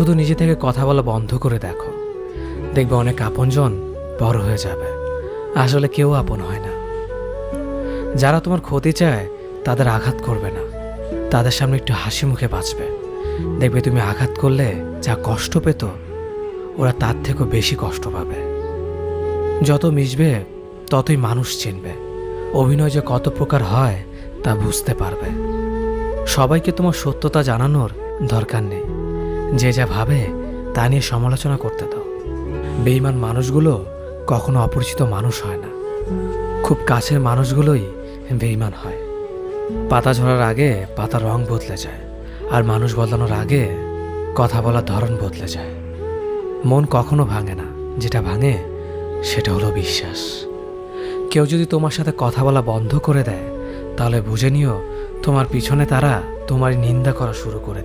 শুধু নিজে থেকে কথা বলা বন্ধ করে দেখো, দেখবে অনেক আপনজন বড় হয়ে যাবে। আসলে কেউ আপন হয় না। যারা তোমার ক্ষতি চায় তাদের আঘাত করবে না, তাদের সামনে একটু হাসি মুখে বাঁচবে। দেখবে তুমি আঘাত করলে যা কষ্ট পেত, ওরা তার থেকেও বেশি কষ্ট পাবে। যত মিশবে ততই মানুষ চিনবে, অভিনয় যে কত প্রকার হয় তা বুঝতে পারবে। সবাইকে তোমার সত্যতা জানানোর দরকার নেই, যে যা ভাবে তা নিয়ে সমালোচনা করতে দাও। বেঈমান মানুষগুলো কখনো অপরিচিত মানুষ হয় না, খুব কাছের মানুষগুলোই বেঈমান হয়। পাতা ঝরার আগে পাতার রং বদলে যায়, আর মানুষ বদলানোর আগে কথা বলার ধরন বদলে যায়। মন কখনো ভাঙে না, যেটা ভাঙে সেটা হলো বিশ্বাস। কেউ যদি তোমার সাথে কথা বলা বন্ধ করে দেয়, তাহলে বুঝে নিও তোমার পিছনে তারা তোমার নিন্দা করা শুরু করে